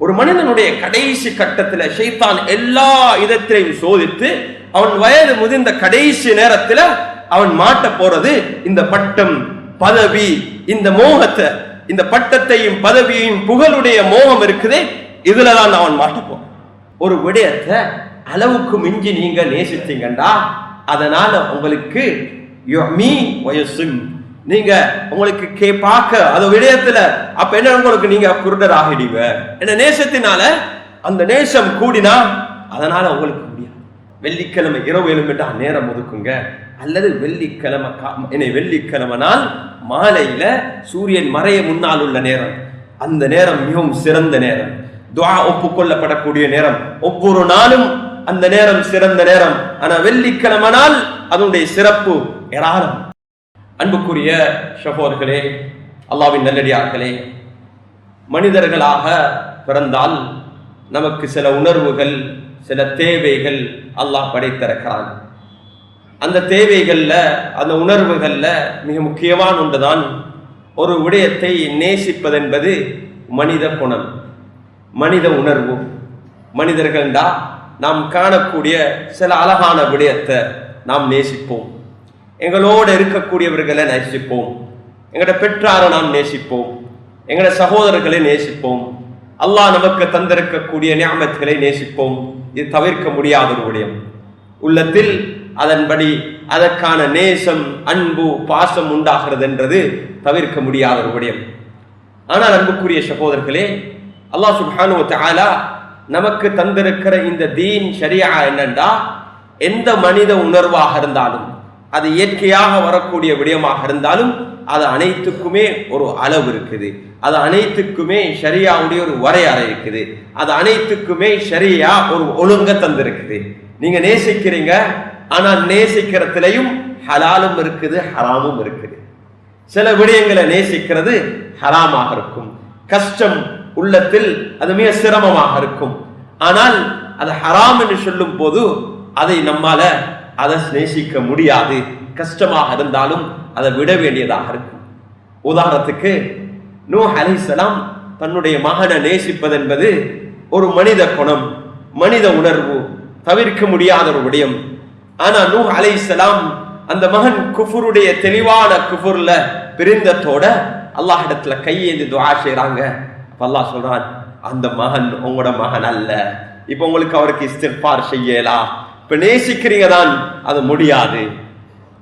ஒரு மனிதனுடைய கடைசி கட்டத்தில் ஷைத்தான் எல்லா இதத்திலையும் சோதித்து அவன் வயது முதிர்ந்த கடைசி நேரத்தில் அவன் மாட்ட போறது இந்த பட்டம் பதவி, இந்த மோகத்தை, இந்த பட்டத்தையும் பதவியையும் புகழுடைய மோகம் இருக்குதே, இதுலதான் அவன் மாட்டப்போம். ஒரு விடயத்தை அளவுக்கு மிஞ்சி நீங்க நேசித்தீங்கண்டா அதனால உங்களுக்கு நீங்க உங்களுக்கு பார்க்க அது விடயத்துல அப்ப என்ன உங்களுக்கு நீங்க குருடர் ஆகிடுவ. என்ன நேசத்தினால அந்த நேசம் கூடினா அதனால உங்களுக்கு முடியாது. வெள்ளிக்கிழமை இரவு எழும்பிட்டா நேரம் ஒதுக்குங்க, அல்லது வெள்ளிக்கிழமை நாள் மாலையில சூரியன் மறைய முன்னால் உள்ள நேரம், அந்த நேரம் மிகவும் சிறந்த நேரம், துஆ ஒப்புக்கொள்ளப்படக்கூடிய நேரம். ஒவ்வொரு நாளும் அந்த நேரம் சிறந்த நேரம். ஆனா வெள்ளிக்கிழமை நாள் அதனுடைய சிறப்பு ஏராளம். அன்புக்குரிய சகோதரர்களே, அல்லாஹ்வின் நல்லடியார்களே, மனிதர்களாக பிறந்தால் நமக்கு சில உணர்வுகள், சில தேவைகள் அல்லாஹ் படைத்திருக்கிறான். அந்த தேவைகள்ல, அந்த உணர்வுகள்ல மிக முக்கியமான ஒன்றுதான் ஒரு விடயத்தை நேசிப்பது என்பது மனித குணம், மனித உணர்வு. மனிதர்கள்டா நாம் காணக்கூடிய சில அழகான விடயத்தை நாம் நேசிப்போம், எங்களோடு இருக்கக்கூடியவர்களை நேசிப்போம், எங்களோட பெற்றாரை நாம் நேசிப்போம், எங்களோட சகோதரர்களை நேசிப்போம், அல்லாஹ் நமக்கு தந்திருக்கக்கூடிய நியாமத்துகளை நேசிப்போம். இது தவிர்க்க முடியாத ஒரு விடயம். உள்ளத்தில் அதன்படி அதற்கான நேசம், அன்பு, பாசம் உண்டாகிறது என்றது தவிர்க்க முடியாத ஒரு விடயம். ஆனால் அன்புக்குரிய சகோதரர்களே, அல்லாஹ் சுப்ஹானஹு வ தஆலா நமக்கு தந்திருக்கிற இந்த தீன் ஷரியா என்னண்டா, எந்த மனித உணர்வாக இருந்தாலும், அது இயற்கையாக வரக்கூடிய விடயமாக இருந்தாலும், அது அனைத்துக்குமே ஒரு அளவு இருக்குது, அது அனைத்துக்குமே ஷரியாவுடைய ஒரு வரையறை இருக்குது, அது அனைத்துக்குமே ஷரியா ஒரு ஒழுங்க தந்திருக்குது. நீங்க நேசிக்கிறீங்க, ஆனால் நேசிக்கிறதுலையும் ஹலாலும் இருக்குது, ஹராமும் இருக்குது. சில விடயங்களை நேசிக்கிறது ஹராமாக இருக்கும், கஷ்டம் உள்ளத்தில் அது மிக சிரமமாக இருக்கும். ஆனால் அது ஹராம் என்று சொல்லும் போது அதை நம்மால அதை நேசிக்க முடியாது, கஷ்டமாக இருந்தாலும் அதை விட வேண்டியதாக இருக்கும். உதாரணத்துக்கு நூஹ் அலைஹிஸ்ஸலாம் தன்னுடைய மகனை நேசிப்பது என்பது ஒரு மனித குணம், மனித உணர்வு, தவிர்க்க முடியாத ஒரு விடயம். ஆனா நூஹ் அலைஹிஸ்ஸலாம் அந்த மகன் குஃபுருடைய தெளிவான குஃபுர்ல பிரிந்தத்தோட அல்லாஹ் இடத்துல கையேந்தி துஆ செய்றாங்க. அல்லாஹ் சொல்றான், அந்த மகன் உங்களோட மகன் அல்ல, இப்ப உங்களுக்கு அவருக்கு இஸ்திக்பார் செய்யலாம், இப்ப நேசிக்கிறீங்க தான், அது முடியாது.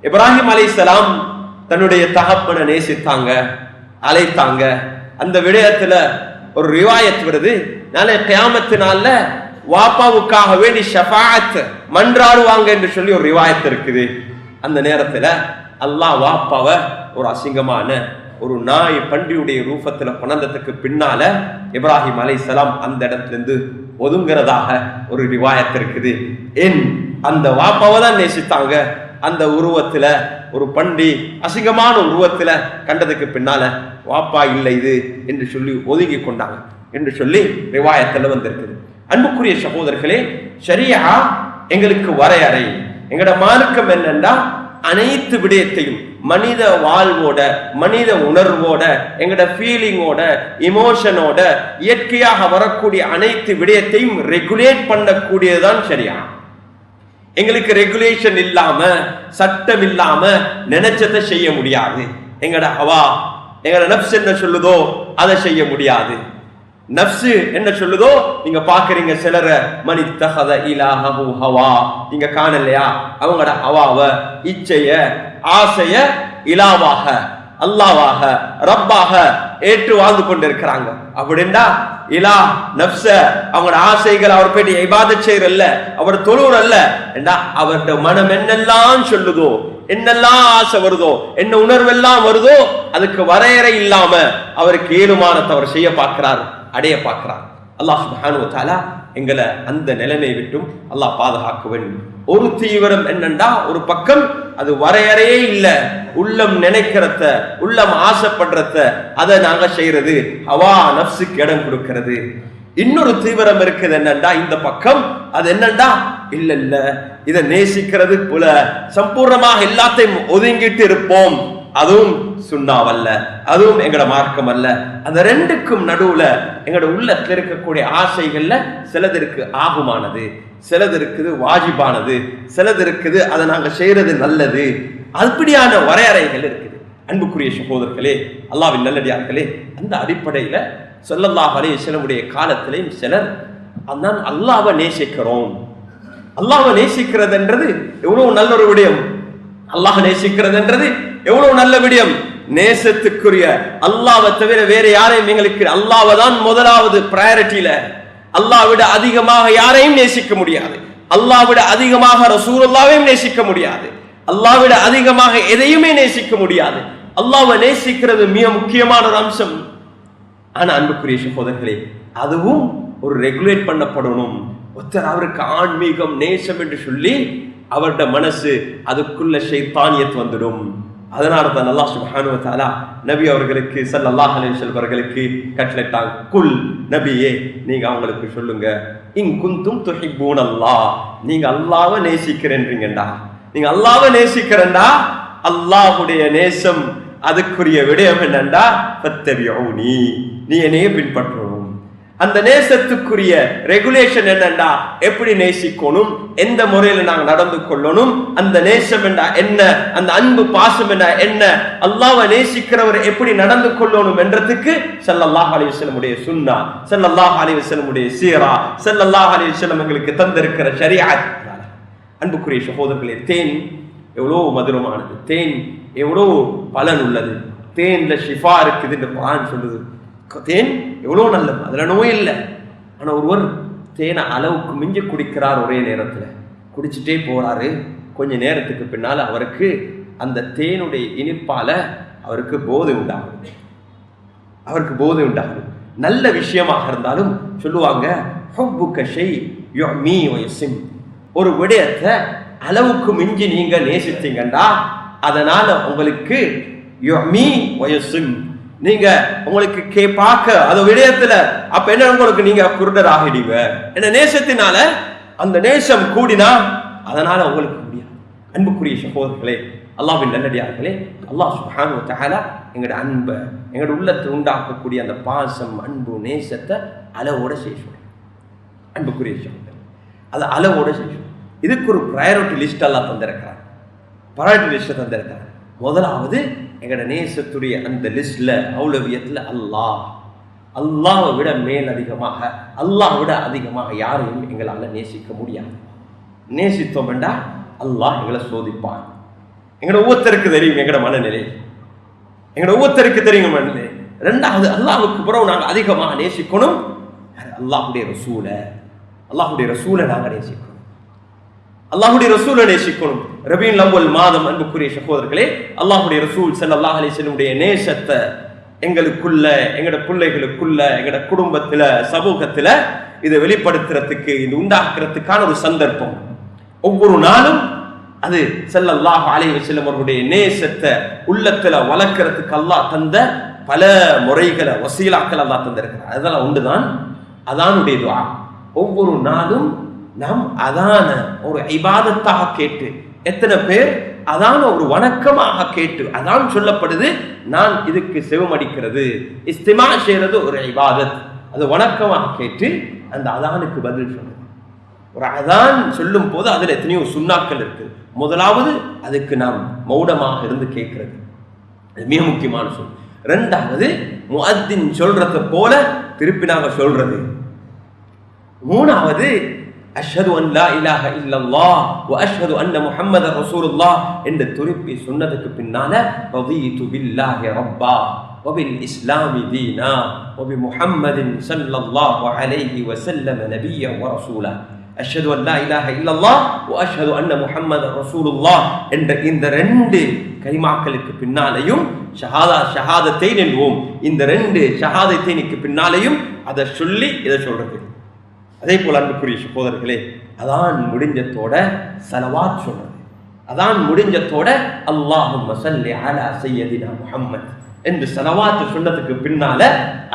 இப்ராஹிம் அலைஹிஸ்ஸலாம் தன்னுடைய தகப்பனை நேசித்தாங்க, அழைத்தாங்க. அந்த விடயத்துல ஒரு ரிவாயத் வருது, நாளை கியாமத்து நாள்ல வாப்பாவுக்காக வேண்டி ஷஃபாஅத் மன்றாடுவாங்க என்று சொல்லி ஒரு ரிவாயத் இருக்குது. அந்த நேரத்துல அல்லாஹ் வாப்பாவை ஒரு அசிங்கமான ஒரு நாய் பண்டியுடைய ரூபத்துல கொண்டதுக்கு பின்னால இப்ராஹிம் அலைஹிஸ்ஸலாம் அந்த இடத்துல இருந்து ஒதுங்கிறதாக ஒரு ரிவாயத் இருக்குது. ஏன் அந்த வாப்பாவை தான் நேசித்தாங்க, அந்த உருவத்துல ஒரு பண்டி அசிங்கமான உருவத்துல கண்டதுக்கு பின்னால வாப்பா இல்லை இது என்று சொல்லி ஒதுங்கி கொண்டாங்க என்று சொல்லி ரிவாயத்துல வந்திருக்குது. அன்புக்குரிய சகோதரர்களே, ஷரியா எங்களுக்கு வரையறை, எங்களோட மார்க்கம் என்னன்னா அனைத்து விடயத்தையும் மனித வாழ்வோட, மனித உணர்வோட, எங்களோட ஃபீலிங்கோட, இமோஷனோட, இயற்கையாக வரக்கூடிய அனைத்து விடயத்தையும் ரெகுலேட் பண்ணக்கூடியதுதான் ஷரியா. எங்களுக்கு ரெகுலேஷன் இல்லாம, சட்டம் இல்லாம நினைச்சதை செய்ய முடியாது. எங்கட ஹவா, எங்கட நஃப்ஸ் என்ன சொல்லுதோ அதை செய்ய முடியாது. நஃப்ஸ் என்ன சொல்லுதோ, நீங்க பாக்குறீங்க சிலர மனி தஹத இலாஹு ஹவா, நீங்க காணலையா, அவங்களோட ஹவாவ, இச்சைய, ஆசைய இலாவாக, அல்லாவாக, ரப்பாக ஏற்று வாழ்ந்து கொண்டிருக்கிறாங்க. அப்படின்னா இலா நஃப்ஸ, அவங்களோட ஆசைகள் அவர் போயிட்டு இபாதத் செய்யறல்ல, அவர் தொழுவர் அல்ல என்றா, அவருடைய மனம் என்னெல்லாம் சொல்லுதோ, என்னெல்லாம் ஆசை வருதோ, என்ன உணர்வெல்லாம் வருதோ, அதுக்கு வரையறை இல்லாம அவருக்கு ஏழுமானத்தை அவர் செய்ய பார்க்கிறார், அடைய பார்க்கிறார். அல்லாஹ் சுப்ஹானஹு வ தஆலா எங்களை அந்த நிலைமை விட்டும் அல்லாஹ் பாதுகாக்க வேண்டும். ஒரு தீவிரம் என்னண்டா, ஒரு பக்கம் அது வரையறையே இல்ல, உள்ளம் நினைக்கிறத, உள்ளம் ஆசைப்படுறத அதை நாங்க செய்யறது, ஹவா நஃப்ஸுக்கு இடம் கொடுக்கிறது. இன்னொரு தீவிரம் இருக்குது என்னண்டா, இந்த பக்கம் அது என்னண்டா, இல்ல இல்ல இதை நேசிக்கிறது போல சம்பூர்ணமாக எல்லாத்தையும் ஒதுங்கிட்டு இருப்போம், அதுவும் சுன்னாவல்ல, அதுவும் எங்கட மார்க்கம் அல்ல. அந்த ரெண்டுக்கும் நடுவுல எங்கட உள்ளத்துல இருக்கக்கூடிய ஆசைகள்ல சிலது இருக்கு ஆகுமானது, சிலது இருக்குது வாஜிபானது, சிலது இருக்குது அதை நாங்க செய்யறது நல்லது. அப்படியான வரையறைகள் இருக்குது. அன்புக்குரிய சகோதரர்களே, அல்லாஹ்வின் நல்லடியார்களே, அந்த அடிப்படையில ஸல்லல்லாஹு அலைஹி வஸல்லம் காலத்திலேயும் சிலர் நான் அல்லாஹ்வை நேசிக்கிறோம், அல்லாஹ்வை நேசிக்கிறதுன்றது எவ்வளவு நல்ல ஒரு விடயம், அல்லாஹ் நேசிக்கிறதுன்றது எவ்வளவு நல்ல விடயம். நேசத்துக்குரிய அல்லாஹ்வை தவிர வேற யாரையும் எங்களுக்கு அல்லாஹ்வை தான் முதலாவது பிரையாரிட்டியில, அல்லாஹ் விட அதிகமாக யாரையும் நேசிக்க முடியாது, அல்லாஹ் விட அதிகமாக ரசூலுல்லாஹ்வையும் நேசிக்க முடியாது, அல்லாஹ் விட அதிகமாக எதையுமே நேசிக்க முடியாது. அல்லாஹ்வை நேசிக்கிறது மிக முக்கியமான ஒரு அம்சம். ஆனா அன்புக்குரிய சகோதரர்களே, அதுவும் ஒரு ரெகுலேட் பண்ணப்படணும். ஒருத்தர் அவருக்கு ஆன்மீகம் நேசம் என்று சொல்லி அவருடைய மனசு அதுக்குள்ள ஷைத்தானியத் வந்துடும். அதனால தான் அல்லாஹ் சுப்ஹானஹு வ தஆலா நபி அவர்களுக்கு ஸல்லல்லாஹு அலைஹி வஸல்லம் அவர்களுக்கு கட்டளையிட்டாங்க, குல் நபியே நீங்க அவங்களுக்கு சொல்லுங்க, இன் குந்தும் துஹிப்பூனல்லாஹ், நீங்க அல்லாஹ்வை நேசிக்கிறேன்றீங்கடா, நீங்க அல்லாஹ்வை நேசிக்கிறேன்டா, அல்லாஹ்வுடைய நேசம் அதுக்குரிய விடயம் என்னண்டா ஃபத்தபிஊனி, நீ என்னையே பின்பற்றணும். அந்த நேசத்துக்குரிய ரெகுலேஷன் என்னண்டா எப்படி நேசிக்கணும், எந்த முறையில நாங்க நடந்து கொள்ளணும், அந்த நேசம் என்றா என்ன, அந்த அன்பு பாசம் என்றா என்ன, அல்லாஹ்வை நேசிக்கிறவர் எப்படி நடந்து கொள்ளணும் என்றதுக்கு ஸல்லல்லாஹு அலைஹி வஸல்லம் உடைய சுன்னா, ஸல்லல்லாஹு அலைஹி வஸல்லம் உடைய சீரா, ஸல்லல்லாஹு அலைஹி வஸல்லம் எங்களுக்கு தந்திருக்கிற ஷரீஅத். அன்புக்குரிய சகோதரர்களே, தேன் எவ்வளவு மதுரமானது, தேன் எவ்வளவு பலன் உள்ளது, தேன்ல ஷிஃபா இருக்குது என்று குர்ஆன் சொல்லுது. தேன் எவ்வளவு நல்லது, அதுல நோய் இல்லை. ஆனா ஒருவர் தேனை அளவுக்கு மிஞ்சி குடிக்கிறார், ஒரே நேரத்துல குடிச்சுட்டே போறாரு. கொஞ்ச நேரத்துக்கு பின்னால அவருக்கு அந்த தேனுடைய இனிப்பால அவருக்கு போதை உண்டாகும், அவருக்கு போதை உண்டாகும். நல்ல விஷயமாக இருந்தாலும் சொல்லுவாங்க, ஹுப்புக ஷை யுமீ வ யஸ்ம், ஒரு விடயத்தை அளவுக்கு மிஞ்சி நீங்க நேசித்தீங்கண்டா அதனால உங்களுக்கு யுமீ வ யஸ்ம், நீங்க உங்களுக்கு பார்க்க அது விடயத்துல அப்ப என்ன உங்களுக்கு நீங்க குருடர் ஆகிடுவீங்க. என்ன நேசத்தினால அந்த நேசம் கூடினா அதனால உங்களுக்கு முடியாது. அன்புக்குரிய சகோதரர்களே, அல்லாஹ்வின் நல்லடியார்களே, அல்லாஹ் சுப்ஹானஹு வ தஆலா எங்களோட அன்பை எங்களோட உள்ளத்தை உண்டாக்கக்கூடிய அந்த பாசம் அன்பு நேசத்தை அளவோட செய்யணும். அன்புக்குரிய சகோதரர்களே, அது அளவோட செய்யணும். இதுக்கு ஒரு ப்ரையாரிட்டி லிஸ்ட் எல்லாம் தந்திருக்கிறார், ப்ரையாரிட்டி லிஸ்ட் தந்திருக்கிறார். முதலாவது எங்களோட நேசத்துடைய அந்த லிஸ்ட்ல அவுலவியத்துல அல்லாஹ், அல்லாஹ்வை விட மேல் அதிகமாக, அல்லாஹ் விட அதிகமாக யாரையும் எங்களால நேசிக்க முடியாது. நேசித்தோம் என்றா அல்லாஹ் எங்களை சோதிப்பான். எங்களோட ஒவ்வொருத்தருக்கு தெரியும் எங்களோட மனநிலை, எங்களோட ஒவ்வொருத்தருக்கு தெரியும் மனநிலை. ரெண்டாவது, அல்லாஹ்வுக்கு பிறகு நாங்கள் அதிகமாக நேசிக்கணும் அல்லாஹ்வுடைய ரசூலை, அல்லாஹ்வுடைய ரசூலை நாங்கள் நேசிக்கணும், அல்லாஹ்வுடைய ரசூலை நேசிக்கணும். ரபீஉல் அவ்வல் மாதம் அன்புக்குரிய சகோதரர்களே, அல்லாஹ்வுடைய ரசூல் ஸல்லல்லாஹு அலைஹி வஸல்லம் உடைய நேசத்தை எங்களுக்குள்ள, எங்களோட பிள்ளைகளுக்குள்ள, எங்களோட குடும்பத்துல, சமூகத்துல இதை வெளிப்படுத்துறதுக்கு, இது உண்டாக்குறதுக்கான ஒரு சந்தர்ப்பம். ஒவ்வொரு நாளும் அது ஸல்லல்லாஹு அலைஹி வஸல்லம் அவருடைய நேசத்தை உள்ளத்துல வளர்க்கறதுக்கு அல்லாஹ் தந்த பல முறைகளை, வசீலாக்கள் அல்லாஹ் தந்திருக்கிறார். அதெல்லாம் உண்டுதான் அதானுடைய துஆ. ஒவ்வொரு நாளும் நாம் அதான ஒரு இபாதத்தாக கேட்டு, எத்தனை பேர் அதான ஒரு வணக்கமாக கேட்டு, அதான் சொல்லப்படுது நான் இதுக்கு செவமடிக்கிறது, இஸ்திமா செய்யறது ஒரு இபாதத், அது வணக்கமாக கேட்டு அந்த அதானுக்கு பதில் சொல்றது. ஒரு அதான் சொல்லும் போது அதுல எத்தனையோ சுன்னாக்கள் இருக்கு. முதலாவது அதுக்கு நாம் மௌனமாக இருந்து கேட்கிறது, அது மிக முக்கியமான சொல். ரெண்டாவது முஅத்தின் சொல்றத போல திருப்பி நாங்க சொல்றது. மூணாவது அஷ்ஹது அன் லா இலாஹ இல்லல்லாஹ் வ அஷ்ஹது அன்ன முஹம்மதர் ரசூலுல்லாஹ் என்று திருப்பி சொன்னதுக்கு பின்னால ரதீது பில்லாஹி ரப்பா வ பில் இஸ்லாமி தீனா வ பி முஹம்மதின் ஸல்லல்லாஹு அலைஹி வஸல்லம் நபிய்யன் வ ரசூலா அஷ்ஹது அன் லா இலாஹ இல்லல்லாஹ் வ அஷ்ஹது அன்ன முஹம்மதர் ரசூலுல்லாஹ் என்ற இந்த ரெண்டு கலிமாக்களுக்கு பின்னாலேயும் ஷஹாதத்தைன் என்போம். இந்த ரெண்டு ஷஹாதத்தைனுக்கு பின்னாலேயும் அதை சொல்லி இதை சொல்றது. அதே போல அன்புக்குரிய சகோதரர்களே, அதான் முடிஞ்சத்தோட ஸலவாத் சொல்றது, அதான் முடிஞ்சத்தோட அல்லாஹும்ம ஸல்லி அலா சய்யதினா முஹம்மத் என்று ஸலவாத் சொன்னதுக்கு பின்னால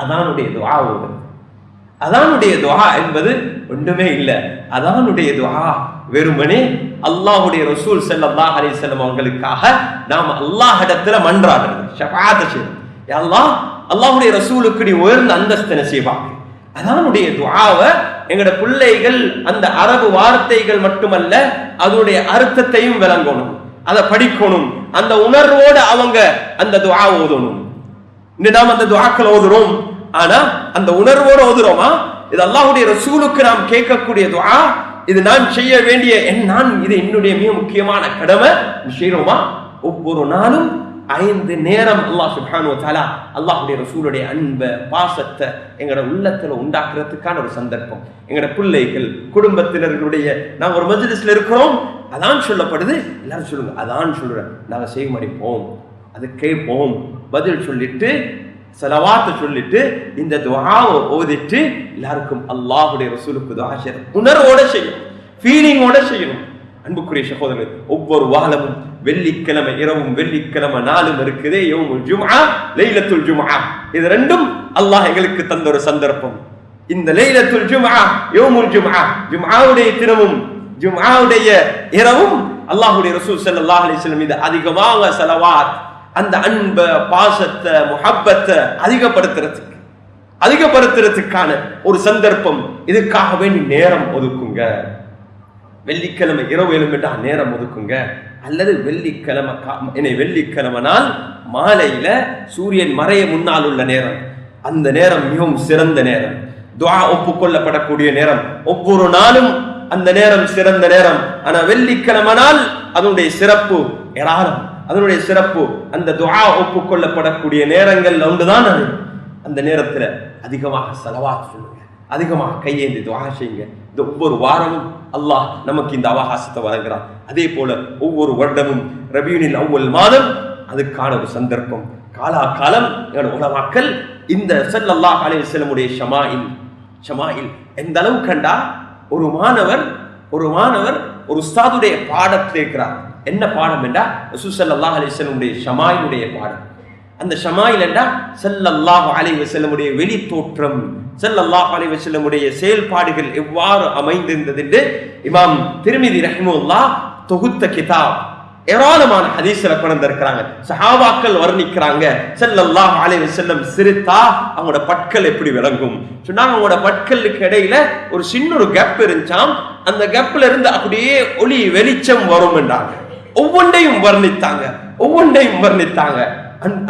அதானுடைய துஆ ஓடுது. அதானுடைய துஆ என்பது ஒன்றுமே இல்லை. அதானுடைய துஆ வெறுமனே அல்லாஹ்வுடைய ரசூல் ஸல்லல்லாஹு அலைஹி வஸல்லம் அவங்களுக்காக நாம் அல்லாஹ்விடத்துல மன்றாடுறது, ஷஃபாஅத் செய்வது. யா அல்லாஹ், அல்லாஹ்வுடைய ரசூலுக்கு நீ உயர்ந்த அந்தஸ்து நசீபாக்கு. அதானுடைய துஆவை எங்கட பிள்ளைகள் அந்த அரபு வார்த்தைகள் மட்டுமல்ல அதனுடைய அர்த்தத்தையும் விளங்கணும், அதை படிக்கணும், அந்த உணர்வோடு அவங்க அந்த துஆ ஓதணும். இன்று நாம் அந்த துஆக்கள் ஓதுறோம், ஆனா அந்த உணர்வோடு ஓதுறோமா? இது அல்லாஹ்வுடைய ரசூலுக்கு நாம் கேட்கக்கூடிய துஆ, இது நான் செய்ய வேண்டிய இது என்னுடைய மிக முக்கியமான கடமை செய்யறோமா? ஒவ்வொரு நாளும் 5 நேரம் அல்லாஹ் சுப்ஹானஹு வ தஆலா அல்லாஹ்வுடைய ரசூலுடைய அன்பை பாசத்தை எங்கட உள்ளத்துல உண்டாக்குறதுக்கான ஒரு சந்தர்ப்பம். எங்கட பிள்ளைகள் குடும்பத்தினர்களுடைய நாம் ஒரு மஜ்லிஸ்ல இருக்கிறோம், அதான் சொல்லப்படுது, எல்லாரும் சொல்லுங்க அதான் சொல்றேன், நாங்க செய்ய மாட்டோம், அது கேட்போம், பதில் சொல்லிட்டு ஸலவாத் சொல்லிட்டு இந்த துஆவை ஓதிட்டு எல்லாருக்கும் அல்லாஹ்வுடைய ரசூலுக்கு துஆ செய்யணும், உணர்வோட செய்யணும், ஃபீலிங்கோட செய்யணும். அன்புக்குரிய சகோதரர்களே, ஒவ்வொரு வாரமும் வெள்ளிக்கிழமை இரவும் வெள்ளிக்கிழமை நாளும் இருக்குதே, யௌமுல் ஜும்ஆ, லைலத்துல் ஜும்ஆ. இது ரெண்டும் அல்லாஹ் எங்களுக்கு தந்த ஒரு சந்தர்ப்பம். இந்த லைலத்துல் ஜும்ஆ, யௌமுல் ஜும்ஆ, ஜும்ஆவுடைய தினமும் ஜும்ஆவுடைய இரவும் அல்லாஹ்வுடைய ரசூல் ஸல்லல்லாஹு அலைஹி வஸல்லம் மீது அதிகமாக ஸலவாத், அந்த அன்பை பாசத்தை முஹப்பத்தை அதிகப்படுத்துறதுக்கான ஒரு சந்தர்ப்பம். இதுக்காக வேண்டி நேரம் ஒதுக்குங்க. வெள்ளிக்கிழமை இரவு எழும்பிட்டா நேரம் ஒதுக்குங்க. அல்லது வெள்ளிக்கிழமை நாள் மாலையில சூரியன் மறைய முன்னால் உள்ள நேரம், அந்த நேரம் மிகவும் சிறந்த நேரம், துஆ ஒப்புக்கொள்ளப்படக்கூடிய நேரம். ஒவ்வொரு நாளும் அந்த நேரம் சிறந்த நேரம். ஆனா வெள்ளிக்கிழமை நாள் அதனுடைய சிறப்பு ஏராளம். அதனுடைய சிறப்பு அந்த துஆ ஒப்புக்கொள்ளப்படக்கூடிய நேரங்கள் ஒன்றுதான் அது. அந்த நேரத்துல அதிகமாக ஸலவாத் சொல்லுங்க, அதிகமாக கையேந்தி துஆ செய்யுங்க. இந்த ஒவ்வொரு வாரமும் அல்லாஹ் நமக்கு இந்த அவகாசத்தை வழங்குறான். அதே போல ஒவ்வொரு வருடமும் ரபியுல் அவ்வல் மாதம் அதுக்கான ஒரு சந்தர்ப்பம். காலாகாலம் உலமாக்கள் இந்த ஸல்லல்லாஹு அலைஹி வஸல்லம் உடைய ஷமாயில் எந்த அளவு கண்டா, ஒரு மாணவர் ஒரு உஸ்தாதுடைய பாடத்தில் இருக்கிறார். என்ன பாடம் என்றா ரசூல் ஸல்லல்லாஹு அலைஹி வஸல்லம் உடைய ஷமாயிலுடைய பாடம். அந்த ஷமாயில் என்றா ஸல்லல்லாஹு அலைஹி வஸல்லம் உடைய வெளி தோற்றம், ஸல்லல்லாஹு அலைஹி வஸல்லம் உடைய செயல்பாடுகள் எவ்வாறு அமைந்திருந்தது என்று இமாம் திர்மிதி ரஹிமஹுல்லாஹ் தொகுத்த கிதாப். ஏராளமான ஹதீஸ்ல கொண்டு இருக்கிறாங்க. சஹாபாக்கள் வர்ணிக்கிறாங்க, ஸல்லல்லாஹு அலைஹி வஸல்லம் சிரித்தா அவங்களோட பற்கள் எப்படி விளங்கும் சொன்னாங்க. அவங்களோட பற்களுக்கு இடையில ஒரு சின்ன ஒரு கேப் இருந்துச்சாம், அந்த கேப்ல இருந்து அப்படியே ஒளி வெளிச்சம் வரும் என்றாங்க. ஒவ்வொன்றையும் வர்ணித்தாங்க.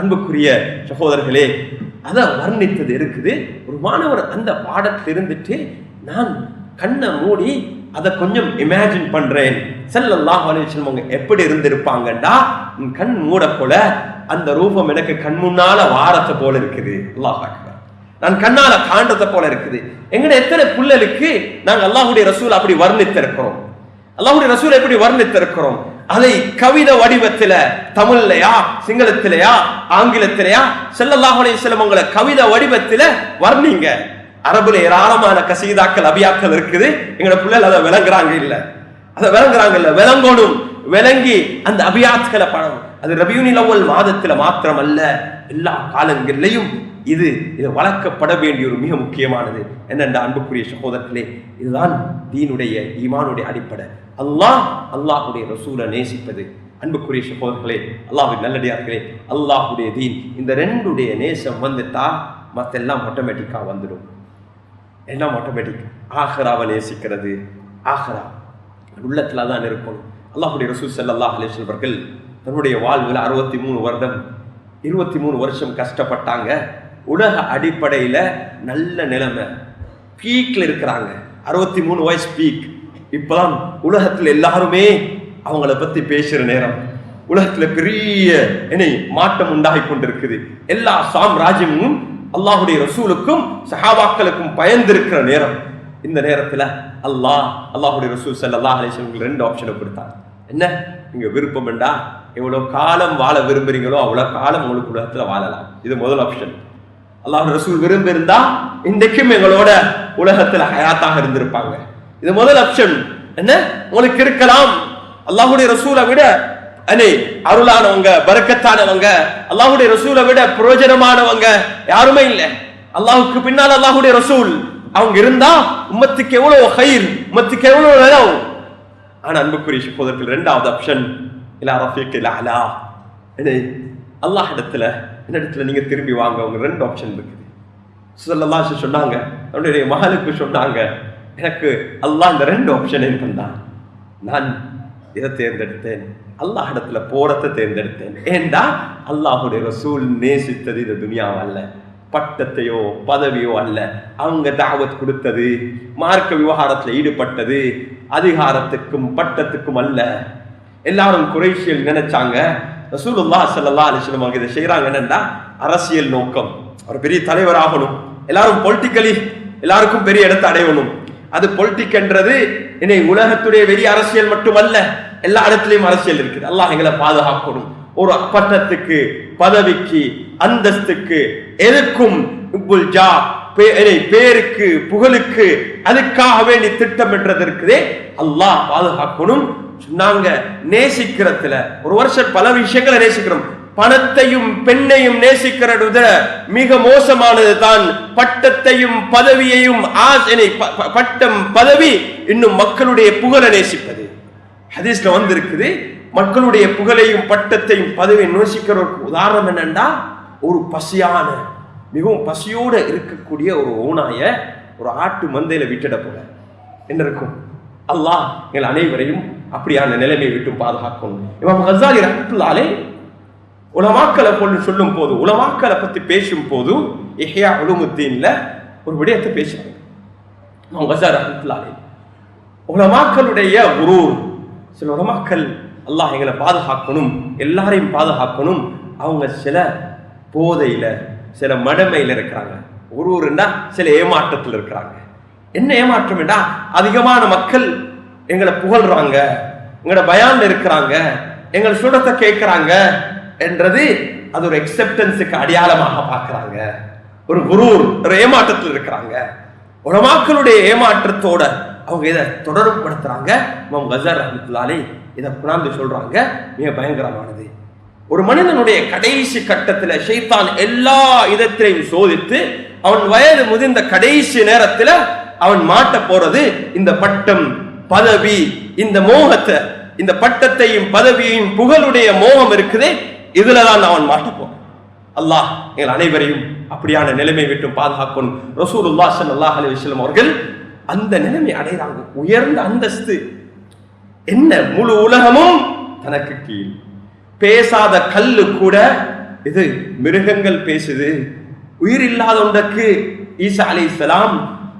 அன்புக்குரிய சகோதரர்களே, அதை வர்ணித்தது இருக்குது. ஒரு மாணவர் அந்த பாடத்தில் இருந்துட்டு நான் கண்ணை மூடி அதை கொஞ்சம் இமேஜின் பண்றேன், ஸல்லல்லாஹு அலைஹி வஸல்லம் அவங்க எப்படி இருந்திருப்பாங்கடா, கண் மூடப்போல அந்த ரூபம் எனக்கு கண் முன்னால வாரத்தை போல இருக்குது. அல்லாஹ் அக்பர், நான் கண்ணால காண்றதை போல இருக்குது. எங்கட எத்தனை புள்ளலுக்கு நாங்க அல்லாஹ்வுடைய ரசூல் அப்படி வர்ணித்திருக்கிறோம், அல்லாஹ்வுடைய ரசூல் எப்படி வர்ணித்திருக்கிறோம். அதை கவிதை வடிவத்தில, தமிழ்லையா சிங்களத்திலையா ஆங்கிலத்திலையா ஸல்லல்லாஹு அலைஹி வஸல்லம் உங்களை கவிதை வடிவத்தில வர்ணிங்க. அரபுல ஏராளமான கசீதாக்கள் அபியாக்கள் இருக்குது. எங்களோட பிள்ளைகள் அதை விளங்குறாங்க இல்ல, விளங்கணும். விளங்கி அந்த அபியாத்களை படம். அது ரபியுல் அவ்வல் மாதத்துல மாத்திரம் அல்ல, எல்லா காலங்களிலையும் இது வளர்க்கப்பட வேண்டிய ஒரு மிக முக்கியமானது. என்னென்ன அன்புக்குரிய சகோதரர்களே, இதுதான் தீனுடைய ஈமானுடைய அடிப்படை. அல்லாஹ்வுடைய ரசூலை நேசிப்பது. அன்புக்குரிய சகோதரர்களே, அல்லாஹ்வின் நல்லடியார்களே, அல்லாஹ்வுடைய தீன், இந்த ரெண்டுடைய நேசம் வந்துட்டா மற்றெல்லாம் ஆட்டோமேட்டிக்கா வந்துடும். எல்லாம் ஆட்டோமேட்டிக். ஆஹிராவை நேசிக்கிறது, ஆஹிரா உள்ளத்துல தான் இருக்கணும். அல்லாஹ்வுடைய ரசூல் ஸல்லல்லாஹு அலைஹி வஸல்லம் அவர்கள் தன்னுடைய வாழ்வில் 23 வருஷம் கஷ்டப்பட்டாங்க. உலக அடிப்படையில நல்ல நிலைமை, பீக்ல இருக்கிறாங்க. 63 வயசு பீக். இப்பதான் உலகத்துல எல்லாருமே அவங்கள பத்தி பேசுற நேரம். உலகத்துல பெரிய மாற்றம் உண்டாகி கொண்டிருக்குது. எல்லா சாம்ராஜ்யமும் அல்லாஹ்வுடைய ரசூலுக்கும் சஹாபாக்களுக்கும் பயந்திருக்கிற நேரம். இந்த நேரத்துல அல்லாஹ்வுடைய ரசூல் ஸல்லல்லாஹு அலைஹி வஸல்லம் 2 ஆப்ஷனை கொடுத்தாங்க. என்ன, நீங்க விருப்பம் என்றா எவ்வளவு காலம் வாழ விரும்புறீங்களோ அவ்வளவு காலம் உங்களுக்கு உலகத்துல வாழலாம். இது முதல் ஆப்ஷன். அல்லாஹ்வுடைய ரசூல் விரும்பி இருந்தா இன்றைக்கும் எங்களோட உலகத்துல ஹயாத்தாக இருந்திருப்பாங்க. இது முதல் ஆப்ஷன். என்ன, உங்களுக்கு இருக்கலாம். அல்லாஹ்வுடைய ரசூலை விட அருளானவங்க, பரக்கத்தானவங்க, அல்லாஹ்வுடைய ரசூலை விட பிரயோஜனமானவங்க யாருமே இல்லை. அல்லாஹ்வுக்கு பின்னால் அல்லாஹ்வுடைய ரசூல், அவங்க இருந்தா உம்மத்துக்கு எவ்வளவு ஹைர், உம்மத்துக்கு எவ்வளவு நலம். ஆனா அன்புக்குரிய சகோதரர்கள், இரண்டாவது ஆப்ஷன் இலா ரஃபீக்கில் அலா, அல்லாஹ் இடத்துல என்னிடத்துல நீங்க திரும்பி வாங்க. அவங்க ரெண்டு ஆப்ஷன் இருக்குது. ஸல்லல்லாஹு அலைஹி சொன்னாங்க, அவனுடைய மகளுக்கு சொன்னாங்க, எனக்கு அல்லாஹ் இந்த ரெண்டு ஆப்ஷனையும் தந்தான், நான் இதை தேர்ந்தெடுத்தேன், அல்லாஹ் இடத்துல போறதை தேர்ந்தெடுத்தேன். ஏண்டா அல்லாஹுடைய ரசூல் நேசித்தது இந்த துனியாவை அல்ல, பட்டத்தையோ பதவியோ அல்ல. அவங்க தாவத் கொடுத்தது, மார்க்க விவகாரத்தில் ஈடுபட்டது அதிகாரத்துக்கும் பட்டத்துக்கும் அல்ல. எல்லாரும் குறைஷியல் நினைச்சாங்க, ரசூலுல்லாஹ் ஸல்லல்லாஹு அலைஹி வஸல்லம் அவங்க இதை செய்யறாங்க என்னன்னா அரசியல் நோக்கம், ஒரு பெரிய தலைவர் ஆகணும், எல்லாரும் பொலிட்டிக்கலி எல்லாருக்கும் பெரிய இடத்தை அடையணும். அது பொலிட்டிக்ன்றது இன்னை உலகத்துடைய வெளி அரசியல் மட்டுமல்ல, எல்லா இடத்துலயும் அரசியல் இருக்குது. அல்லாஹ் எங்களை பாதுகாக்கணும். ஒரு பட்டத்துக்கு பதவிக்கு அந்தஸ்துக்கு எதுக்கும் பேருக்கு புகழுக்கு அதுக்காக வேண்டி திட்டமிட்டதற்குதே அல்லாஹ் பாதுகாக்கணும் சொன்னாங்க. நேசிக்கிறதுல ஒரு வருஷம் பல விஷயங்களை நேசிக்கிறோம். பணத்தையும் பெண்ணையும் நேசிக்கிறது மிக மோசமானது தான் பட்டத்தையும் பதவியையும், பட்டம் பதவி இன்னும் மக்களுடைய புகழை நேசிப்பது. ஹதீஸ்ல வந்திருக்குது, மக்களுடைய புகழையும் பட்டத்தையும் பதவியை நேசிக்கிறவருக்கு உதாரணம் என்னன்னா, ஒரு பசியான மிகவும் பசியோட இருக்கக்கூடிய ஒரு ஓநாய ஒரு ஆட்டு மந்தையில விட்டுட போல என்ன இருக்கும். அல்லாஹ் எங்கள் அனைவரையும் அப்படியான நிலைமையை விட்டு பாதுகாக்கணும். இமாம் கஸாலி ரஹ்மத்துல்லாஹி அலைஹி உலமாக்களை கொண்டு சொல்லும் போது, உலமாக்களை பத்தி பேசும் போது இஹ்யா உலூமுத்தீன்ல ஒரு விடயத்தை பேசுறாங்க. இமாம் கஸாலி ரஹ்மத்துல்லாஹி அலைஹி உலமாக்களுடைய குரூர், சில உலமாக்கள் அல்லாஹ் எங்களை பாதுகாக்கணும், எல்லாரையும் பாதுகாக்கணும், அவங்க சில போதையில சில மடமையில இருக்கிறாங்க. ஒருவருன்னா சில ஏமாற்றத்தில் இருக்கிறாங்க. என்ன ஏமாற்றம் என்றா, அதிகமான மக்கள் எங்களை புகழ்றாங்க, எங்களோட பயான்ல இருக்கிறாங்க, எங்களை சுடத்தை கேட்கிறாங்க என்றது அது ஒரு எக்ஸெப்டன்ஸுக்கு அடையாளமாக பார்க்கிறாங்க. ஒரு குரூர், ஒரு ஏமாற்றத்தில் இருக்கிறாங்க. உலமாக்களுடைய ஏமாற்றத்தோட அவங்க இதை தொடர்பு படுத்துறாங்க. இமாம் கஸாலி ரஹ்மத்துல்லாஹி அலைஹி இதை குர்ஆன்ல சொல்றாங்க, மிக பயங்கரமானது. ஒரு மனிதனுடைய கடைசி கட்டத்துல ஷைத்தான் எல்லா இதத்திலையும் சோதித்து அவன் வயது முதிர்ந்த கடைசி நேரத்துல அவன் மாட்ட போறது இந்த பட்டம் பதவி, இந்த மோகத்தை, இந்த பட்டத்தையும் பதவியையும் புகழுடைய மோகம் இருக்குது, இதுலதான் அவன் மாட்ட போறான். அல்லாஹ் எங்கள் அனைவரையும் அப்படியான நிலைமை விட்டு பாதுகாக்கணும். ரசூலுல்லாஹ் ஸல்லல்லாஹு அலைஹி வஸல்லம் அவர்கள் அந்த நிலைமை அடைகிறாங்க. உயர்ந்த அந்தஸ்து என்ன, முழு உலகமும் தனக்கு கீழ். பேசாத கல்லு கூட இது மிருகங்கள் பேசுது. உயிர் இல்லாத ஒன்றுக்கு ஈசா அலைஹிஸ்ஸலாம்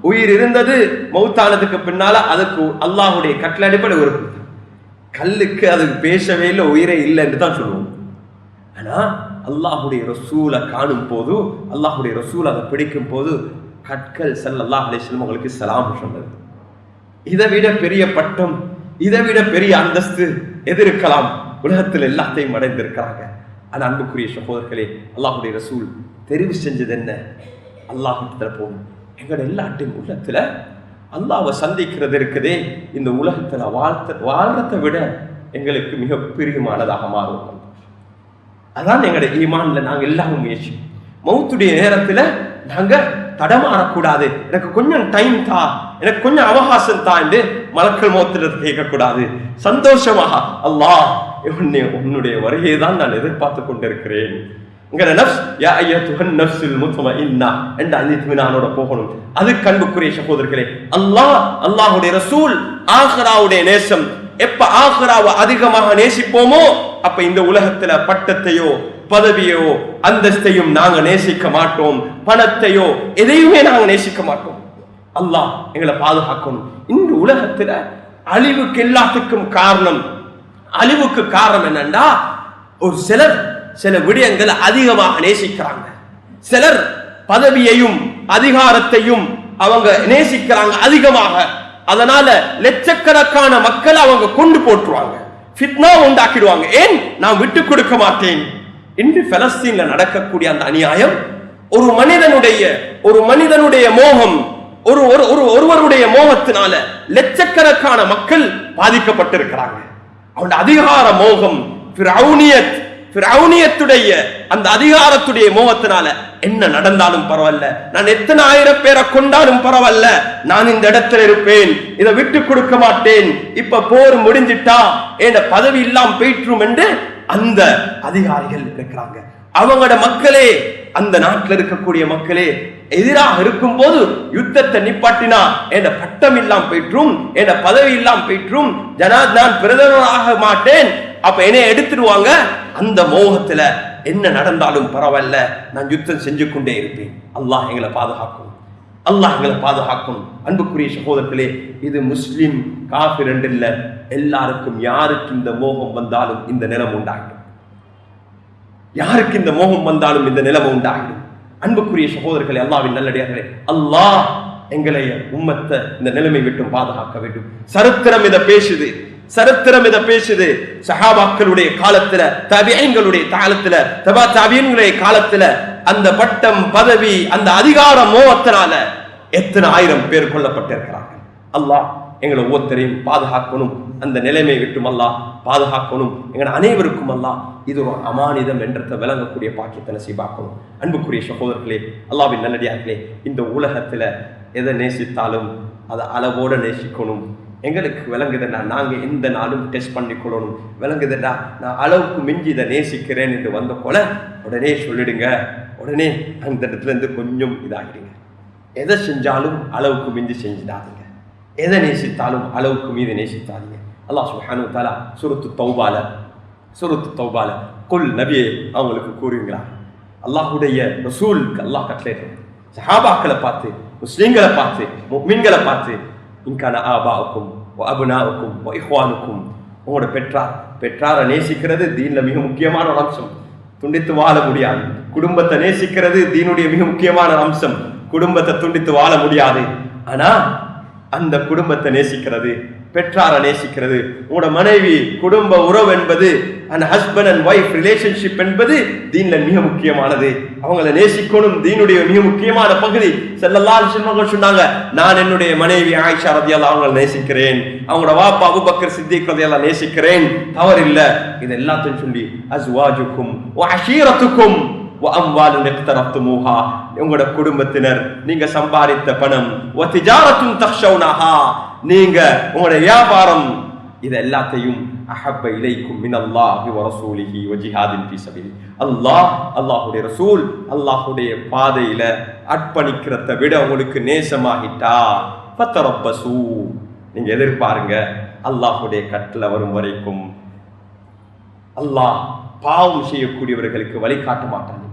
உயிர் இருந்தது, மௌத்தானதுக்கு பின்னால அதுக்கு அல்லாஹுடைய கட்டளை அடிப்படை ஒரு கல்லுக்கு அது பேசவே இல்லை, உயிரே இல்லை என்று தான் சொல்லுவோம். ஆனா அல்லாஹுடைய ரசூலை காணும் போது, அல்லாஹுடைய ரசூல் அதை பிடிக்கும் போது கற்கள் ஸல்லல்லாஹு அலைஹி வஸல்லம் உங்களுக்கு சலாம் சொன்னது. இதை விட பெரிய பட்டம், இதை விட பெரிய அந்தஸ்து எது இருக்கலாம்? உலகத்தில் எல்லாத்தையும் அடைந்திருக்கிறாங்க. ஆனா அன்புக்குரிய சகோதரர்களே, அல்லாஹுடைய ரசூல் தெரிவு செஞ்சது என்ன? அல்லாஹ்விடத்துல போகும். எங்களோட எல்லாத்தையும் உள்ளத்துல அல்லாஹ்வை சந்திக்கிறது இருக்குதே, இந்த உலகத்துல வாழ்றதை விட எங்களுக்கு மிக பிரியமானதாக மாறும். அதான் எங்களுடைய ஈமான்ல நாங்க எல்லாரும் முயற்சி. மௌத்துடைய நேரத்துல நாங்க தடமாறக்கூடாது. எனக்கு கொஞ்சம் டைம் தா, எனக்கு கொஞ்சம் அவகாசம் தான் என்று மலக்கள் மௌத்துல கேட்கக்கூடாது. சந்தோஷமாக அல்லாஹ் உன்னுடைய வருகையை தான் நான் எதிர்பார்த்து கொண்டிருக்கிறேன். உங்களோட நஃப்ஸ் யா அய்யத்துஹன் நஃப்ஸுல் முத்மஇன்னா என்ற அந்த இத்மினானோட போகணும். அது கண்புக்குரிய சகோதரர்களே, அல்லாஹ்வுடைய ரசூல் ஆகிராவுடைய நேசம். எப்ப ஆகிராவை அதிகமாக நேசிப்போமோ அப்ப இந்த உலகத்துல பட்டத்தையோ பதவியோ அந்தஸ்தையும் நாங்க நேசிக்க மாட்டோம், பணத்தையோ எதையுமே நாங்க நேசிக்க மாட்டோம். அல்லாஹ் எங்களை பாதுகாக்கணும். இந்த உலகத்துல அழிவுக்கு எல்லாத்துக்கும் காரணம், அழிவுக்கு காரணம் என்னன்னா, ஒரு சிலர் சில விடயங்களை அதிகமாக நேசிக்கிறாங்க, சிலர் பதவியையும் அதிகாரத்தையும் அவங்க நேசிக்கிறாங்க அதிகமாக. அதனால லட்சக்கணக்கான மக்கள் அவங்க கொண்டு போட்டுருவாங்க, ஃபித்னா உண்டாக்கிடுவாங்க. ஏன்? நான் விட்டு கொடுக்க மாட்டேன். இன்று பலஸ்தீன்ல நடக்கக்கூடிய அந்த அநியாயம், ஒரு மனிதனுடைய மோகம், ஒருவருடைய மோகத்தினால லட்சக்கணக்கான மக்கள் பாதிக்கப்பட்டிருக்கிறாங்க. அவனுடைய அதிகார மோகம், ஃபிரௌனியத்துடைய அந்த அதிகாரத்துடைய மோகத்தினால என்ன நடந்தாலும் பரவாயில்ல, நான் எத்தனை ஆயிரம் பேரை கொண்டாலும் பரவாயில்ல, நான் இந்த இடத்துல இருப்பேன், இதை விட்டு கொடுக்க மாட்டேன், இப்ப போர் முடிஞ்சிட்டா என் பதவி இல்லாம போயிற்றும் என்று அந்த அதிகாரிகள் இருக்கிறாங்க. அவங்களோட மக்களே, அந்த நாட்டில் இருக்கக்கூடிய மக்களே எதிராக இருக்கும் போது யுத்தத்தை நிப்பாட்டினா என் பட்டம் இல்லாம போயிற்றும், என் பதவி இல்லாம போயிற்றும், நான் பிரதமராக மாட்டேன், அப்ப என்னை எடுத்துடுவாங்க. அந்த மோகத்துல என்ன நடந்தாலும் பரவாயில்ல, நான் யுத்தம் செஞ்சு கொண்டே இருப்பேன். அல்லாஹ் எங்களை பாதுகாக்கும், அல்லாஹ் எங்களை பாதுகாக்கும். அன்புக்குரிய சகோதரர்களே, இது முஸ்லிம் காஃபிர் என்று இல்ல, எல்லாருக்கும் யாருக்கு இந்த மோகம் வந்தாலும் இந்த நிலம் உண்டாகிடும், யாருக்கு இந்த மோகம் வந்தாலும் இந்த நிலைமை உண்டாகிடும். அன்புக்குரிய சகோதரர்களே, அல்லாஹ்வின் நல்லடியார்களே, அல்லாஹ் எங்களை உம்மத்தை இந்த நிலைமை விட்டு பாதுகாக்க வேண்டும். சரித்திரம் இதை பேசுது, சரித்திரம் இதை பேசுது. சஹாபாக்களுடைய காலத்துல, தபிஈன்களுடைய காலத்துல, தபா தபிஈன்களுடைய காலத்துல அந்த பட்டம் பதவி அந்த அதிகார மோகத்தினால எத்தனை ஆயிரம் பேர் கொல்லப்பட்டிருக்கிறார்கள். அல்லாஹ் எங்களை ஒவ்வொருத்தரையும் பாதுகாக்கணும், அந்த நிலைமை விட்டும் அல்லாஹ் பாதுகாக்கணும். எங்கள் அனைவருக்கும் அல்லாஹ் இது ஒரு அமானிதம் என்றதை விளங்கக்கூடிய பாக்கியத்தை நசீபாக்கணும். அன்புக்குரிய சகோதரர்களே, அல்லாஹ்வின் நல்லடியார்களே, இந்த உலகத்துல எதை நேசித்தாலும் அதை அளவோட நேசிக்கணும். எங்களுக்கு விளங்குதுன்னா நாங்க எந்த நாளும் டெஸ்ட் பண்ணிக்கொள்ளணும். விளங்குதுன்னா நான் அளவுக்கு மிஞ்சி இதை நேசிக்கிறேன் என்று வந்த போல உடனே சொல்லிடுங்க, உடனே அந்த இடத்துல இருந்து கொஞ்சம் இதாகிடுங்க. எதை செஞ்சாலும் அளவுக்கு மிஞ்சி செஞ்சிடாதீங்க, எதை நேசித்தாலும் அளவுக்கு மீது நேசித்தாதீங்க. அல்லாஹ் சுப்ஹானஹு வ தஆலா சூரத்து தௌபால குல் நபியே அவங்களுக்கு கூறுங்களா, அல்லாஹ்வுடைய ரசூலுக்கு அல்லாஹ் கட்டளையிட்டான், சஹாபாக்களை பார்த்து, முஸ்லிம்களை பார்த்து, முஃமின்களை பார்த்து, இன்கான ஆபாவுக்கும் அபுனாவுக்கும் இஹ்வானுக்கும், உங்களோட பெற்றாரை நேசிக்கிறது தீன்ல மிக முக்கியமான ஒரு அம்சம், துண்டித்து வாழ முடியாது. குடும்பத்தை நேசிக்கிறது தீனுடைய மிக முக்கியமான அம்சம், குடும்பத்தை துண்டித்து வாழ முடியாது. ஆனா அந்த குடும்பத்தை நேசிக்கிறது, பெற்றாரை நேசிக்கிறது, உங்களோட மனைவி குடும்ப உறவு என்பது, அந்த ஹஸ்பண்ட் அண்ட் ஒய்ஃப் ரிலேஷன்ஷிப் என்பது தீன்ல மிக முக்கியமானது. அவங்களை நேசிக்கணும், தீனுடைய மிக முக்கியமான பகுதி. ஸல்லல்லாஹு அலைஹி வஸல்லம் சொன்னாங்க, நான் என்னுடைய மனைவி ஆயிஷா ரலியல்லாஹு அன்ஹா நேசிக்கிறேன், அவங்களோட வாப்பா அபூபக்கர் சித்திக் ரலியல்லாஹு நேசிக்கிறேன், தவறு இல்ல. இது எல்லாத்தையும் சொல்லி அஸ்வாஜுக்கும் வ அஷீரத்துக்கும் வ அம்வாலுன் இக்தரப்துமூஹா, உங்களோட குடும்பத்தினர், நீங்க சம்பாதித்த பணம், வ திஜாரத்துன் தக்ஷௌனஹா, நீங்க உங்களோட வியாபாரம், இது எல்லாத்தையும் அஹப்ப இலைக்கும் மினல்லாஹி வ ரசூலிஹி வ ஜிஹாதின் ஃபீ சபீலி, அல்லாஹ்வுடைய ரசூல் அல்லாஹ்வுடைய பாதையில அர்ப்பணிக்கிறதை விட உங்களுக்கு நேசமாகிட்டா ஃபதரப்பசு, நீங்க எதிர்பாருங்க அல்லாஹ்வுடைய கட்டளை வரும் வரைக்கும். அல்லாஹ் பாவம் செய்யக்கூடியவர்களுக்கு வழிகாட்ட மாட்டான்.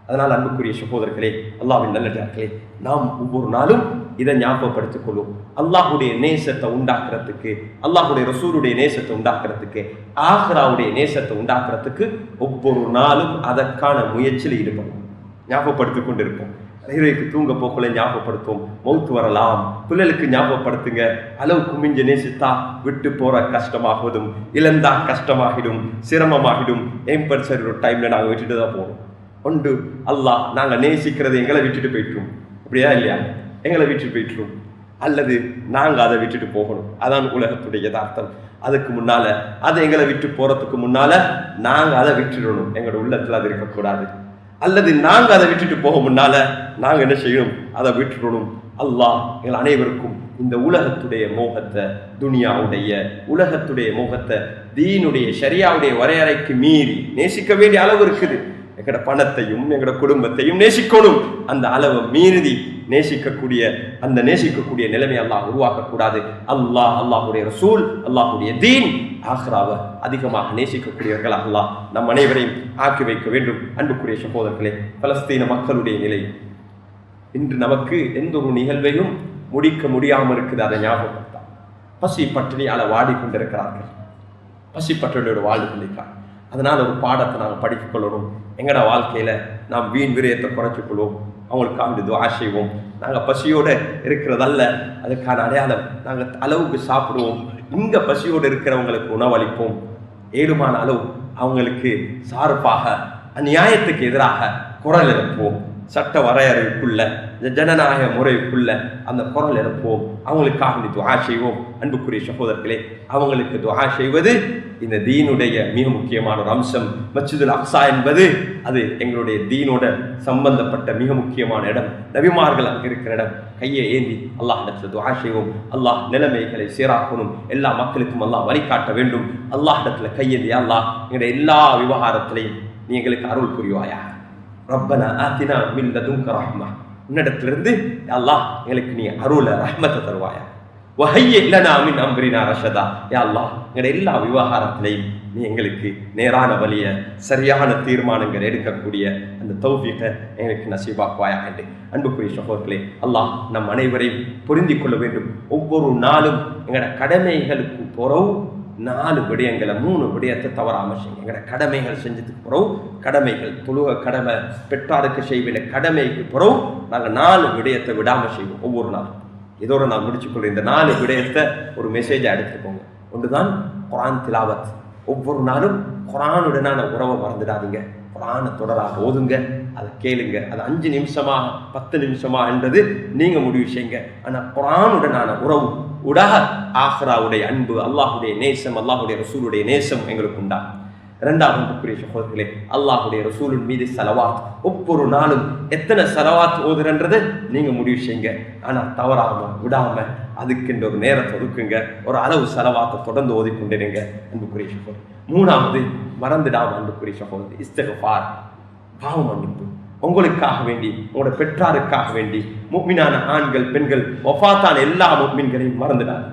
அதனால் அன்புக்குரிய சகோதரர்களே, அல்லாஹ்வின் நல்லடியார்களே, நாம் ஒவ்வொரு நாளும் இதை ஞாபகப்படுத்திக் கொள்ளும். அல்லாஹ்வுடைய நேசத்தை உண்டாக்குறதுக்கு, அல்லாஹ்வுடைய ரசூலுடைய நேசத்தை உண்டாக்குறதுக்கு, ஆஹிராவுடைய நேசத்தை உண்டாக்குறதுக்கு ஒவ்வொரு நாளும் அதற்கான முயற்சியில் ஈடுபடும். ஞாபகப்படுத்திக் கொண்டிருப்போம். இரவுக்கு தூங்க போக்குள்ள ஞாபகப்படுத்துவோம். மௌத்து வரலாம், பிள்ளைகளுக்கு ஞாபகப்படுத்துங்க. அளவுக்கு மிஞ்ச நேசித்தா விட்டு போற கஷ்டமாகுவதும், இழந்தா கஷ்டமாகிடும், சிரமமாகிடும். எம்பர்சர் ஒரு டைம்ல நாங்கள் விட்டுட்டு தான் போகணும். ஒன்று அல்லாஹ் நாங்கள் நேசிக்கிறது எங்களை விட்டுட்டு போயிட்டுரும், அப்படியா இல்லையா? எங்களை விட்டுட்டு போயிட்டுரும், அல்லது நாங்கள் அதை விட்டுட்டு போகணும். அதான் உலகத்துடைய யதார்த்தம். அதுக்கு முன்னால, அதை எங்களை விட்டு போறதுக்கு முன்னால நாங்கள் அதை விட்டுடணும், எங்களோட உள்ளத்துல அது இருக்கக்கூடாது. அல்லது நாங்கள் அதை விட்டுட்டு போக முன்னால நாங்கள் என்ன செய்யணும், அதை விட்டுடணும். அல்லாஹ் எங்கள் அனைவருக்கும் இந்த உலகத்துடைய மோகத்தை, துனியாவுடைய உலகத்துடைய மோகத்தை தீனுடைய ஷரியாவுடைய வரையறைக்கு மீறி நேசிக்க வேண்டிய அளவு இருக்குது. எங்களோட பணத்தையும் எங்களோட குடும்பத்தையும் நேசிக்கணும். அந்த அளவை மீறி நேசிக்கக்கூடிய நிலைமை அல்லாஹ் உருவாக்கக்கூடாது. அல்லாஹ்வுடைய ரசூல், அல்லாஹ்வுடைய தீன், ஆஹிராவை அதிகமாக நேசிக்கக்கூடியவர்கள் அல்லாஹ் நம் அனைவரையும் ஆக்கி வைக்க வேண்டும். அன்புக்குரிய சகோதரர்களே, பலஸ்தீன மக்களுடைய நிலை இன்று நமக்கு எந்த ஒரு நிகழ்வையும் முடிக்க முடியாமல் இருக்குது. அதை ஞாபகப்படுத்தான். பசி பட்டினியால வாடிக்கொண்டிருக்கிறார்கள், பசி பட்டினியோடு வாழ்ந்து கொண்டிருக்கிறார். அதனால ஒரு பாடத்தை நாங்கள் படித்துக் கொள்ளணும். எங்களோட வாழ்க்கையில நாம் வீண் விரயத்தை குறைச்சிக் கொள்வோம், அவங்களுக்காக துஆ செய்வோம். நாங்கள் பசியோடு இருக்கிறதல்ல, அதுக்கான அடையாளம் நாங்கள் அளவுக்கு சாப்பிடுவோம். இங்க பசியோடு இருக்கிறவங்களுக்கு உணவளிப்போம். ஏழுமான அளவு அவங்களுக்கு சார்பாக அநியாயத்துக்கு எதிராக குரல் எழுப்புவோம். சட்ட வரையறைக்குள்ள, இந்த ஜனநாயக முறைக்குள்ள அந்த குரல் எழுப்புவோம். அவங்களுக்காக துஆ செய்வோம். அன்புக்குரிய சகோதரர்களே, அவங்களுக்கு துஆ செய்வது இந்த தீனுடைய மிக முக்கியமான ஒரு அம்சம். மஸ்ஜிதுல் அக்ஸா என்பது அது எங்களுடைய தீனோட சம்பந்தப்பட்ட மிக முக்கியமான இடம். நபிமார்கள் அங்கே இருக்கிற இடம். கையை ஏந்தி அல்லாஹ்விடத்தில் துஆ செய்வோம். அல்லாஹ் நிலைமைகளை சீராக்கணும். எல்லா மக்களுக்கும் அல்லாஹ் வழிகாட்ட வேண்டும். அல்லாஹ்விடத்தில் கையேந்தி, அல்லாஹ் எங்களுடைய எல்லா விவகாரத்திலையும் நீ எங்களுக்கு அருள் புரிவாயா. ரப்பனா ஆத்தினா மின் லதுன்க ரஹ்மா, உன்னிடத்திலிருந்து அல்லாஹ் எங்களுக்கு நீ அருள ரஹ்மத்தை தருவாயா. வஹய்யி லனா மின் அம்ரினா ரஷதா, யா அல்லாஹ் எங்களுடைய எல்லா விவகாரத்திலையும் நீ எங்களுக்கு நேரான வழிய சரியான தீர்மானங்கள் எடுக்கக்கூடிய அந்த தௌஃபீகை எங்களுக்கு நசீபாக்குவாயா என்று. அன்புக்குரிய சகோதரர்களே, அல்லாஹ் நம் அனைவரையும் பொருந்தி கொள்ள வேண்டும். ஒவ்வொரு நாளும் எங்களோட கடமைகளுக்கு பிறகு 4 விடயங்களை 3 விடயத்தை தவறாமல் செய்யுங்க. எங்களோட கடமைகள் செஞ்சதுக்கு பிறகு, கடமைகள் தொழுக கடமை, பெற்றாருக்கு செய்வின கடமைக்கு பிறகு நாங்கள் 4 விடயத்தை விடாமல் செய்வோம். ஒவ்வொரு நாளும் இதோட நான் முடிச்சுக்கொள்றேன். இந்த 4 விடயத்தை ஒரு மெசேஜை எடுத்துக்கோங்க. ஒன்றுதான் குர்ஆன் திலாவத். ஒவ்வொரு நாளும் குர்ஆனுடனான உறவை மறந்துடாதீங்க. குர்ஆனை தொடராக ஓதுங்க, அதை கேளுங்க. அது 5 நிமிஷமா 10 நிமிஷமா என்றது நீங்க முடிவு செய்யுங்க. ஆனால் குர்ஆனுடனான உறவு உலக ஆஹ்ராவுடைய அன்பு, அல்லாஹுடைய நேசம், அல்லாஹுடைய ரசூலுடைய நேசம் எங்களுக்கு உண்டா. 2வது சகோதரர்களே, அல்லாஹுடைய ரசூலின் மீது ஸலவாத். ஒவ்வொரு நாளும் எத்தனை ஸலவாத் ஓதுறன்றது நீங்க முடிவு செய்யுங்க. ஆனால் தவறாம விடாம அதுக்குன்ற ஒரு நேரத்தை ஒதுக்குங்க. ஒரு அளவு ஸலவாத்தை தொடர்ந்து ஓதிக்கொண்டிருங்க. அன்புக்குரிய சகோதரர். 3வது மறந்துடாம அன்புக்குரிய சகோதரர், இஸ்திக்ஃபார், பாவ மன்னிப்பு. உங்களுக்காக வேண்டி, உங்களோட பெற்றாருக்காக வேண்டி, முஃமினான ஆண்கள் பெண்கள் வஃபாத்தான எல்லா முஃமின்களையும் மறந்துடாது.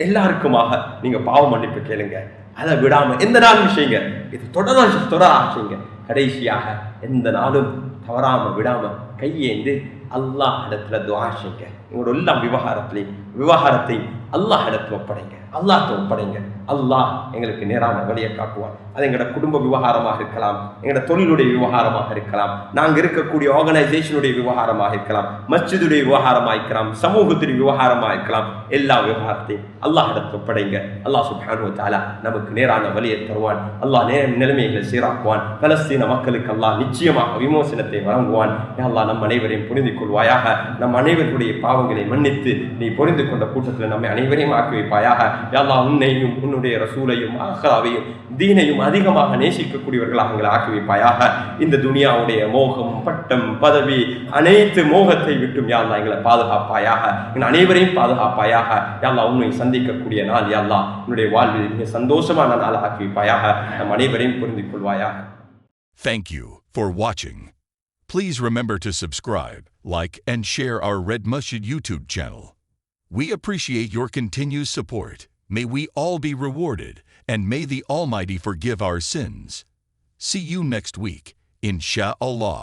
எல்லாருக்குமாக நீங்க பாவ மன்னிப்பு கேளுங்க. அதை விடாம எந்த நாளும் செய்யுங்க. இது தொடராக செய்யுங்க. கடைசியாக எந்த நாளும் தவறாம விடாம கையேந்து அல்லாஹ் இடத்துல துஆ செய்யுங்க. உங்களோட எல்லா விவகாரத்தையும் அல்லாஹ் இடத்துல ஒப்படைங்க. அல்லாஹ்ட்ட ஒப்படைங்க. அல்லாஹ் எங்களுக்கு நேரான வழியை காட்டுவான். அது எங்களோட குடும்ப விவகாரமாக இருக்கலாம், எங்களோட தொழிலுடைய விவகாரமாக இருக்கலாம், நாங்கள் இருக்கக்கூடிய ஆர்கனைசேஷனுடைய விவகாரமாக இருக்கலாம், மஸ்ஜிதுடைய விவகாரமாக இருக்கலாம், சமூகத்துடைய விவகாரமாக இருக்கலாம். எல்லா விவகாரத்தையும் அல்லாஹ் இடத்துல ஒப்படைங்க. அல்லாஹ் சுப்ஹானஹு வ தஆலா நமக்கு நேரான வழியை தருவான். அல்லாஹ் நிலைமைகளை சீராக்குவான். பலஸ்தீன மக்களுக்கு அல்லாஹ் நிச்சயமாக விமோசனத்தை வழங்குவான். அல்லாஹ் நம் அனைவரையும் புரிந்து கொள்வாயாக. நம் அனைவருடைய பாவங்களை மன்னித்து நீ புரிந்து கொண்ட கூட்டத்தில் நம்மை அனைவரையும் ஆக்கி வைப்பாயாக. அல்லாஹ் உன்னையும் உன்னுடைய ரசூலையும் ஆஹ்ராவையும் தீனையும் அதிகமாக நேசிக்கக்கூடியவர்களாக எங்களை ஆக்கி வைப்பாயாக. இந்த துனியாவுடைய மோகம், பட்டம், பதவி அனைத்து மோகத்தை விட்டும் யா அல்லாஹ் எங்களை பாதுகாப்பாயாக. எங்கள் அனைவரையும் பாதுகாப்பாயாக. யா அல்லாஹ் உன்னை சந்திக்கக்கூடிய நாள் யா அல்லாஹ் உன்னுடைய வாழ்வில் மிக சந்தோஷமான நாள் ஆக்கி வைப்பாயாக. நம் அனைவரையும் புரிந்து கொள்வாயாக. Thank you for watching. Please remember to subscribe, like, and share our Red Masjid YouTube channel. We appreciate your continued support. May we all be rewarded, and may the Almighty forgive our sins. See you next week, Insha'Allah.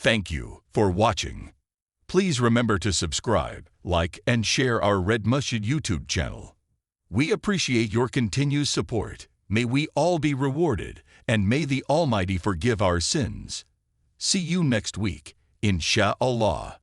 Thank you for watching. Please remember to subscribe, like, and share our Red Masjid YouTube channel. We appreciate your continued support. May we all be rewarded, and may the Almighty forgive our sins. See you next week, Insha'Allah.